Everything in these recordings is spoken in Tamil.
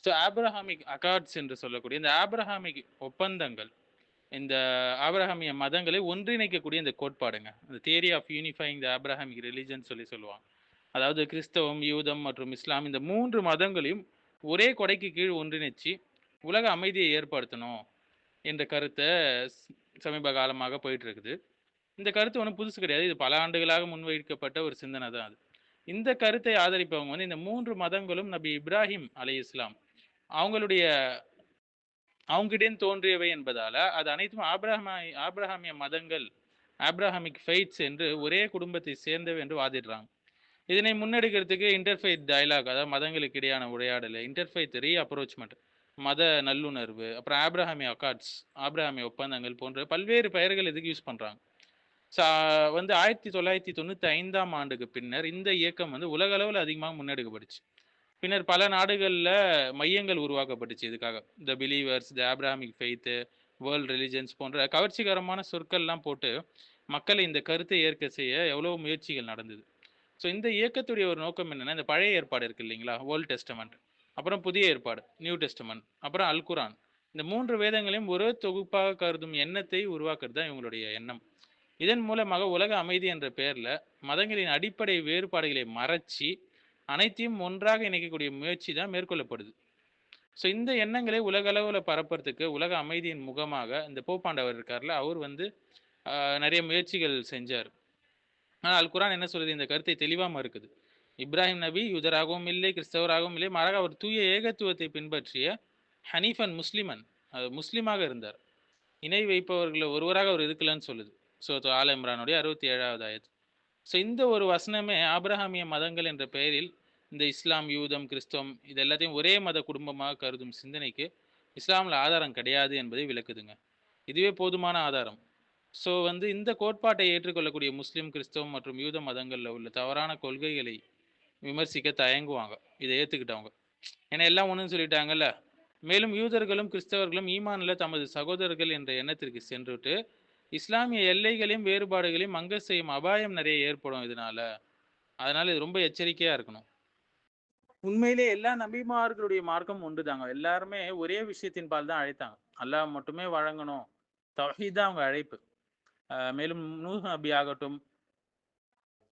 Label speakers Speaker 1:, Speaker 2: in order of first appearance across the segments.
Speaker 1: ஸோ ஆப்ரஹாமிக் அகார்ட்ஸ் என்று சொல்லக்கூடிய இந்த ஆப்ரஹாமிக் ஒப்பந்தங்கள், இந்த ஆபிரகாமிய மதங்களை ஒன்றிணைக்கக்கூடிய இந்த கோட்பாடுங்க. இந்த theory of unifying the Abrahamic religion சொல்லி சொல்லுவாங்க. அதாவது கிறிஸ்தவம், யூதம் மற்றும் இஸ்லாம் இந்த 3 மதங்களையும் ஒரே கொடைக்கு கீழ் ஒன்றிணைச்சு உலக அமைதியை ஏற்படுத்தணும் என்ற கருத்தை சமீப காலமாக போயிட்டு இருக்குது. இந்த கருத்து ஒன்றும் புதுசு கிடையாது. இது பல ஆண்டுகளாக முன்வைக்கப்பட்ட ஒரு சிந்தனை தான் அது. இந்த கருத்தை ஆதரிப்பவங்க வந்து இந்த 3 மதங்களும் நபி இப்ராஹிம் அலைஹிஸ்ஸலாம் அவங்களுடைய அவங்ககிட்டேருந்து தோன்றியவை என்பதால அது அனைத்தும் ஆபிரகாமிய மதங்கள், ஆப்ரஹாமிக் ஃபெய்த்ஸ் என்று ஒரே குடும்பத்தை சேர்ந்தவை என்று வாதிடுறாங்க. இதனை முன்னெடுக்கிறதுக்கு இன்டர்ஃபெய்த் டயலாக், அதாவது மதங்களுக்கு இடையான உரையாடல், இன்டர்ஃபெய்த் அப்ரோச்மெண்ட், மத நல்லுணர்வு, அப்புறம் ஆப்ரஹாமிய அக்கார்ட்ஸ், ஆப்ரஹாமிய ஒப்பந்தங்கள் போன்ற பல்வேறு பெயர்கள் இதுக்கு யூஸ் பண்றாங்க. வந்து 1995ஆம் ஆண்டுக்கு பின்னர் இந்த இயக்கம் வந்து உலக அளவில் அதிகமாக முன்னெடுக்கப்பட்டுச்சு. பின்னர் பல நாடுகளில் மையங்கள் உருவாக்கப்பட்டுச்சு இதுக்காக. த பிலீவர்ஸ், த ஆப்ரஹாமிக் ஃபெய்த், வேர்ல்ட் ரிலிஜன்ஸ் போன்ற கவர்ச்சிகரமான சொற்கள்லாம் போட்டு மக்களை இந்த கருத்தை ஏற்க செய்ய எவ்வளோ முயற்சிகள் நடந்தது. ஸோ இந்த இயக்கத்துடைய ஒரு நோக்கம் என்னன்னா, இந்த பழைய ஏற்பாடு இருக்கு இல்லைங்களா, ஓல்ட் டெஸ்டமெண்ட், அப்புறம் புதிய ஏற்பாடு நியூ டெஸ்டமெண்ட், அப்புறம் அல் குரான், இந்த 3 வேதங்களையும் ஒரு தொகுப்பாக கருதும் எண்ணத்தை உருவாக்குறது தான் இவங்களுடைய எண்ணம். இதன் மூலமாக உலக அமைதி என்ற பெயர்ல மதங்களின் அடிப்படை வேறுபாடுகளை மறைச்சி அனைத்தையும் ஒன்றாக இணைக்கக்கூடிய முயற்சி தான் மேற்கொள்ளப்படுது. ஸோ இந்த எண்ணங்களை உலக அளவில் பரப்புறதுக்கு உலக அமைதியின் முகமாக இந்த போப்பாண்டவர் இருக்கார்ல, அவர் வந்து நிறைய முயற்சிகள் செஞ்சார். ஆனால் அல் குரான் என்ன சொல்லுது? இந்த கருத்தை தெளிவாக மறுக்குது. இப்ராஹிம் நபி யூதராகவும் இல்லை, கிறிஸ்தவராகவும் இல்லை, மாறாக அவர் தூய ஏகத்துவத்தை பின்பற்றிய ஹனீஃபன் முஸ்லிமன், முஸ்லீமாக இருந்தார். இணை வைப்பவர்கள் ஒருவராக அவர் இருக்கலன்னு சொல்லுது. ஸோ ஆல் இம்ரானுடைய 67வது ஆயத். ஸோ இந்த ஒரு வசனமே ஆபிரகாமிய மதங்கள் என்ற பெயரில் இந்த இஸ்லாம், யூதம், கிறிஸ்தவம் இது எல்லாத்தையும் ஒரே மத குடும்பமாக கருதும் சிந்தனைக்கு இஸ்லாமில் ஆதாரம் கிடையாது என்பதை விளக்குதுங்க. இதுவே போதுமான ஆதாரம். ஸோ வந்து இந்த கோட்பாட்டை ஏற்றுக்கொள்ளக்கூடிய முஸ்லீம், கிறிஸ்தவம் மற்றும் யூத மதங்களில் உள்ள தவறான கொள்கைகளை விமர்சிக்க தயங்குவாங்க இதை ஏற்றுக்கிட்டவங்க. ஏன்னா எல்லாம் ஒன்றுன்னு சொல்லிட்டாங்கல்ல. மேலும் யூதர்களும் கிறிஸ்தவர்களும் ஈமானில் தமது சகோதரர்கள் என்ற எண்ணத்திற்கு சென்றுட்டு இஸ்லாமிய எல்லைகளையும் வேறுபாடுகளையும் மங்க செய்யும் அபாயம் நிறைய ஏற்படும் இதனால. அதனால இது ரொம்ப எச்சரிக்கையா இருக்கணும். உண்மையிலே எல்லா நபிமார்களுடைய மார்க்கம் ஒன்றுதாங்க. எல்லாருமே ஒரே விஷயத்தின் பால் தான் அழைத்தாங்க. அல்லாஹ் மட்டுமே வழங்கணும், தௌஹீத் தான் அவங்க அழைப்பு. மேலும் நூஹ் நபி ஆகட்டும்,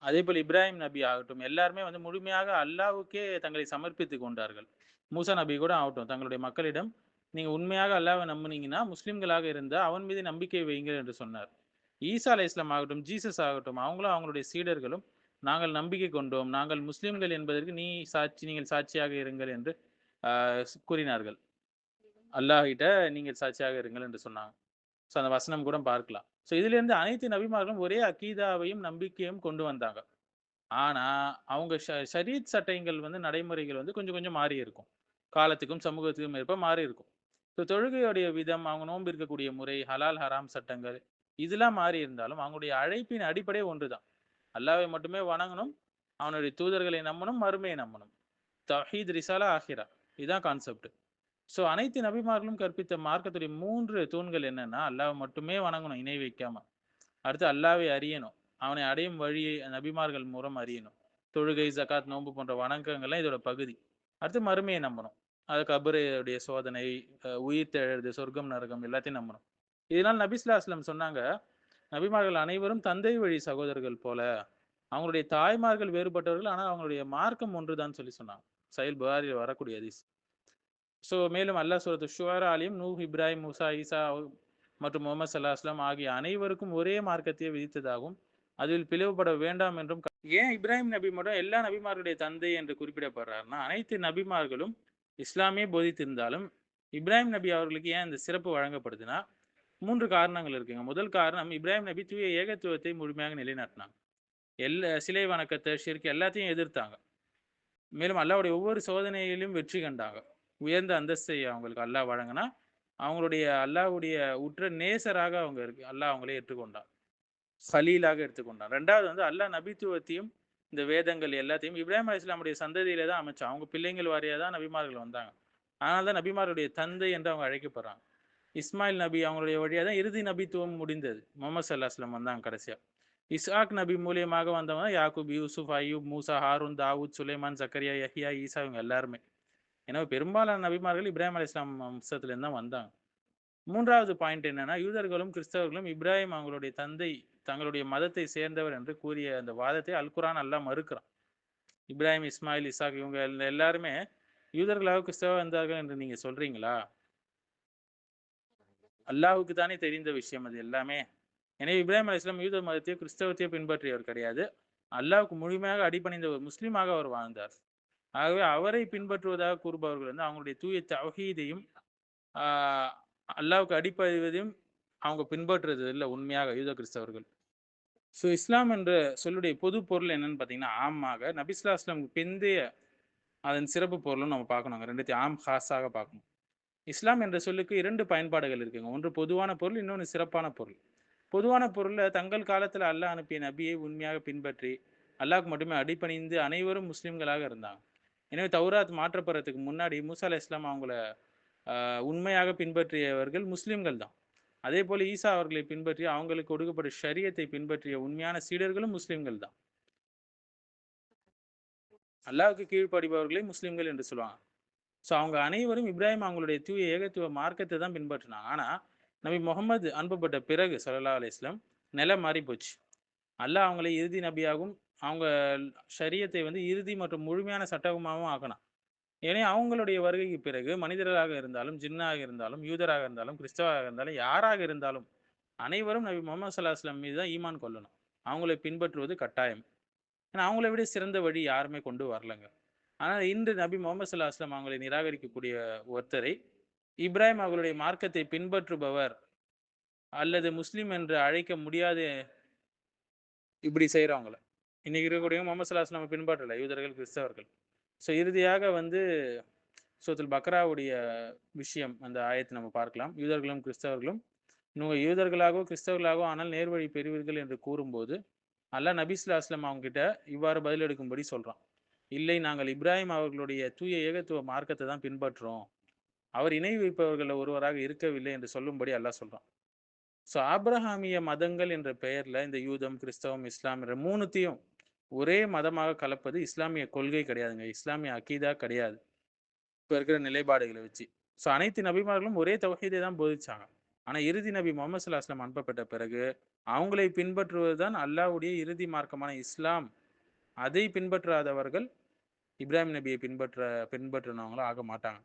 Speaker 1: அதே போல் இப்ராஹிம் நபி ஆகட்டும், எல்லாருமே வந்து முழுமையாக அல்லாஹ்வுக்கே தங்களை சமர்ப்பித்து கொண்டார்கள். மூசா நபி கூட ஆகட்டும், தங்களுடைய மக்களிடம் நீங்க உண்மையாக அல்லாஹ்வை நம்புனீங்கன்னா முஸ்லிம்களாக இருந்தால் அவன் மீது நம்பிக்கை வையுங்கள் என்று சொன்னார். ஈசா அலை இஸ்லாம் ஆகட்டும், ஜீசஸ் ஆகட்டும், அவங்களும் அவங்களுடைய சீடர்களும் நாங்கள் நம்பிக்கை கொண்டோம், நாங்கள் முஸ்லிம்கள் என்பதற்கு நீங்கள் சாட்சியாக இருங்கள் என்று கூறினார்கள். அல்லாஹ் கிட்ட நீங்கள் சாட்சியாக இருங்கள் என்று சொன்னாங்க. ஸோ அந்த வசனம் கூட பார்க்கலாம். ஸோ இதிலிருந்து அனைத்து நபிமார்களும் ஒரே அக்கீதாவையும் நம்பிக்கையும் கொண்டு வந்தாங்க. ஆனா அவங்க ஷரீத் சட்டங்கள் வந்து நடைமுறைகள் வந்து கொஞ்சம் கொஞ்சம் மாறி இருக்கும். காலத்துக்கும் சமூகத்துக்கும் ஏற்ப மாறி இருக்கும். ஸோ தொழுகையுடைய விதம், அவங்க நோன்பு இருக்கக்கூடிய முறை, ஹலால் ஹராம் சட்டங்கள் இதெல்லாம் மாறி இருந்தாலும் அவங்களுடைய அழைப்பின் அடிப்படை ஒன்றுதான். அல்லாஹ்வை மட்டுமே வணங்கணும், அவனுடைய தூதர்களை நம்பணும், மறுமையை நம்பணும். தௌஹீத், ரிசாலா, ஆஹிரா, இதுதான் கான்செப்ட். ஸோ அனைத்து நபிமார்களும் கற்பித்த மார்க்கத்துடைய 3 தூண்கள் என்னன்னா, அல்லாஹ்வை மட்டுமே வணங்கணும் இணை வைக்காம. அடுத்து அல்லாஹ்வை அறியணும், அவனை அடையும் வழியை நபிமார்கள் மூலம் அறியணும். தொழுகை, ஜகாத், நோன்பு போன்ற வணக்கங்கள்லாம் இதோட பகுதி. அடுத்து மறுமையை நம்பணும். அது கபருடைய சோதனை, உயிர் தெழுது, சொர்க்கம், நரகம் எல்லாத்தையும் நம்பணும். இதனால் நபி ஸல்லல்லாஹு அலைஹி வஸல்லம் சொன்னாங்க, நபிமார்கள் அனைவரும் தந்தை வழி சகோதரர்கள் போல. அவங்களுடைய தாய்மார்கள் வேறுபட்டவர்கள், ஆனால் அவங்களுடைய மார்க்கம் ஒன்றுதான் சொல்லி சொன்னாங்க. சஹீஹ் புகாரியில் வரக்கூடிய ஹதீஸ். ஸோ மேலும் அல்லாஹ் சூரத்து ஷுஆராலையும் நூஹ், இப்ராஹிம், மூசா, ஈசா மற்றும் முகமது ஸல்லல்லாஹு அலைஹி வஸல்லம் ஆகிய அனைவருக்கும் ஒரே மார்க்கத்தையே விதித்ததாகவும் அதில் பிளவுபட வேண்டாம் என்றும். ஏன் இப்ராஹிம் நபி மட்டும் எல்லா நபிமார்களுடைய தந்தை என்று குறிப்பிடப்படுறாருன்னா, அனைத்து நபிமார்களும் இஸ்லாமே போதித்திருந்தாலும் இப்ராஹிம் நபி அவர்களுக்கு ஏன் இந்த சிறப்பு வழங்கப்படுதுன்னா 3 காரணங்கள் இருக்குங்க. முதல் காரணம், இப்ராஹிம் நபி தூய ஏகத்துவத்தை முழுமையாக நிலைநாட்டினாங்க. சிலை வணக்கத்தை, ஷிர்க் எல்லாத்தையும் எதிர்த்தாங்க. மேலும் அல்லாஹ்வுடைய ஒவ்வொரு சோதனையிலும் வெற்றி கண்டாங்க. உயர்ந்த அந்தஸ்தை அவங்களுக்கு அல்லாஹ் வழங்கினா அவங்களுடைய அல்லாஹ்வுடைய உற்ற நேசராக அவங்க அல்லாஹ் அவங்களே ஏற்றுக்கொண்டான், சலீலாக எடுத்துக்கொண்டான். ரெண்டாவது வந்து அல்லாஹ் நபித்துவத்தையும் இந்த வேதங்கள் எல்லாத்தையும் இப்ராஹிம் அலைஹிஸ்ஸலாமுடைய சந்ததியில தான் அமைச்சான். அவங்க பிள்ளைங்கள் வாரியா தான் நபிமார்கள் வந்தாங்க. அதனால தான் நபிமாருடைய தந்தை என்று அவங்க அழைக்கப்படுறாங்க. இஸ்மாயில் நபி அவங்களுடைய வழியாக தான் இறுதி நபித்துவம் முடிந்தது. முகமது ஸல்லல்லாஹு அலைஹி வஸல்லம் வந்தாங்க கடைசியா. இஸ்ஹாக் நபி மூலியமாக வந்தவங்க யாக்கூப், யூசுப், அய்யூப், மூசா, ஹாரூன், தாவூத், சுலைமான், ஜக்கரியா, யஹ்யா, ஈசா இவங்க எல்லாருமே. எனவே பெரும்பாலான நபிமார்கள் இப்ராஹிம் அலைஹிஸ்ஸலாம் வம்சத்திலிருந்து தான் வந்தாங்க. 3வது பாயிண்ட் என்னன்னா, யூதர்களும், கிறிஸ்தவர்களும் இப்ராஹிம் அவங்களுடைய தந்தை, தங்களுடைய மதத்தை சேர்ந்தவர் என்று கூறிய அந்த வாதத்தை அல்குர்ஆன் அல்லாஹ் மறுக்கிறான். இப்ராஹிம், இஸ்மாயில், இசாக் இவங்க எல்லாருமே யூதர்களாக கிறிஸ்தவ வந்தார்கள் என்று நீங்க சொல்றீங்களா? அல்லாஹ்வுக்கு தானே தெரிந்த விஷயம் அது எல்லாமே. எனவே இப்ராஹிம் அலைஹிஸ்ஸலாம் யூத மதத்தையோ, கிறிஸ்தவத்தையோ பின்பற்றியவர் கிடையாது. அல்லாஹ்வுக்கு முழுமையாக அடிபணிந்த ஒரு முஸ்லீமாக அவர் வாழ்ந்தார். ஆகவே அவரை பின்பற்றுவதாக கூறுபவர்கள் வந்து அவங்களுடைய தூய தௌஹீதையும், ஆ அல்லாஹ்வுக்கு அடிபணிவதையும் அவங்க பின்பற்றுறது இல்ல உண்மையாக யூத கிறிஸ்தவர்கள். ஸோ இஸ்லாம் என்ற சொல்லுடைய பொது பொருள் என்னன்னு பார்த்தீங்கன்னா, ஆமாக நபி ஸல்லல்லாஹு அலைஹி வஸல்லம் பிந்தைய அதன் சிறப்பு பொருளும் நம்ம பார்க்கணுங்க. 2த்தையும் ஆம், ஹாஸாக பார்க்கணும். இஸ்லாம் என்ற சொல்லுக்கு 2 பயன்பாடுகள் இருக்குங்க. ஒன்று பொதுவான பொருள், இன்னொன்னு சிறப்பான பொருள். பொதுவான பொருள்ல தங்கள் காலத்துல அல்லாஹ் அனுப்பிய நபியை உண்மையாக பின்பற்றி, அல்லாஹ்வுக்கு மட்டுமே அடிபணிந்து அனைவரும் முஸ்லிம்களாக இருந்தாங்க. எனவே தௌராத் மாற்றப்படுறதுக்கு முன்னாடி மூசா அலைஹிஸ்ஸலாம் அவங்கள உண்மையாக பின்பற்றியவர்கள் முஸ்லிம்கள் தான். அதேபோல ஈசா அவர்களை பின்பற்றி அவங்களுக்கு கொடுக்கப்பட்ட ஷரியத்தை பின்பற்றிய உண்மையான சீடர்களும் முஸ்லிம்கள் தான். அல்லாஹ்வுக்கு கீழ்ப்படிபவர்களே முஸ்லிம்கள் என்று சொல்லுவாங்க. ஸோ அவங்க அனைவரும் இப்ராஹிம் அவங்களுடைய தூய ஏகத்துவ மார்க்கத்தை தான் பின்பற்றினாங்க. ஆனா, நபி முகமது அனுப்பப்பட்ட பிறகு ஸல்லல்லாஹு அலைஹி வஸல்லம் நிலை மாறி போச்சு. அல்லாஹ் அவங்களை இறுதி நபியாகவும், அவங்க ஷரியத்தை வந்து இறுதி மற்றும் முழுமையான சட்டமாகவும் ஆக்கினான். எனவே அவங்களுடைய வருகைக்கு பிறகு மனிதர்களாக இருந்தாலும், ஜின்னாக இருந்தாலும், யூதராக இருந்தாலும், கிறிஸ்தவராக இருந்தாலும், யாராக இருந்தாலும் அனைவரும் நபி முகமது ஸல்லல்லாஹு அலைஹி வஸல்லம் மீது தான் ஈமான் கொள்ளணும். அவங்களை பின்பற்றுவது கட்டாயம். ஏன்னா அவங்கள விட சிறந்த வழி யாருமே கொண்டு வரலங்க. ஆனா இன்று நபி முகமது ஸல்லல்லாஹு அலைஹி வஸல்லம் அவங்களை நிராகரிக்கக்கூடிய ஒருத்தரை, இப்ராஹிம் அவர்களுடைய மார்க்கத்தை பின்பற்றுபவர் அல்லது முஸ்லிம் என்று அழைக்க முடியாது. இப்படி செய்றவங்கள. இன்னைக்கு இருக்கக்கூடியவங்க முகமது ஸல்லல்லாஹு அலைஹி வஸல்லம் பின்பற்றல யூதர்கள், கிறிஸ்தவர்கள். ஸோ இறுதியாக வந்து சூரத்துல் பக்ராவுடைய விஷயம் அந்த ஆயத்தை நம்ம பார்க்கலாம். யூதர்களும், கிறிஸ்தவர்களும் நீங்கள் யூதர்களாகவோ, கிறிஸ்தவர்களாகவோ ஆனால் நேர்வழி பெறுவீர்கள் என்று கூறும்போது, அல்லாஹ் நபி ஸல்லல்லாஹு அலைஹி வஸல்லம் அவங்ககிட்ட இவ்வாறு பதிலளிக்கும்படி சொல்றான். இல்லை, நாங்கள் இப்ராஹிம் அவர்களுடைய தூய ஏகத்துவ மார்க்கத்தை தான் பின்பற்றுறோம். அவர் இணை வைப்பவர்கள்ல ஒருவராக இருக்கவில்லை என்று சொல்லும்படி அல்லாஹ் சொல்றான். ஸோ ஆபிரகாமிய மதங்கள் என்ற பெயர்ல இந்த யூதம், கிறிஸ்தவம், இஸ்லாம் என்ற 3த்தையும் ஒரே மதமாக கலப்பது இஸ்லாமிய கொள்கை கிடையாதுங்க. இஸ்லாமிய அகீதா கிடையாது. இப்ப இருக்கிற நிலைப்பாடுகளை வச்சு. ஸோ அனைத்து நபிமார்களும் ஒரே தௌஹீதை தான் போதிச்சாங்க. ஆனா இறுதி நபி முகமது ஸல்லல்லாஹு அலைஹி வஸல்லம் அனுப்பப்பட்ட பிறகு, அவங்களை பின்பற்றுவதுதான் அல்லாஹ்வுடைய இறுதி மார்க்கமான இஸ்லாம். அதை பின்பற்றாதவர்கள் இப்ராஹிம் நபியை பின்பற்றினவங்களும் ஆக மாட்டாங்க.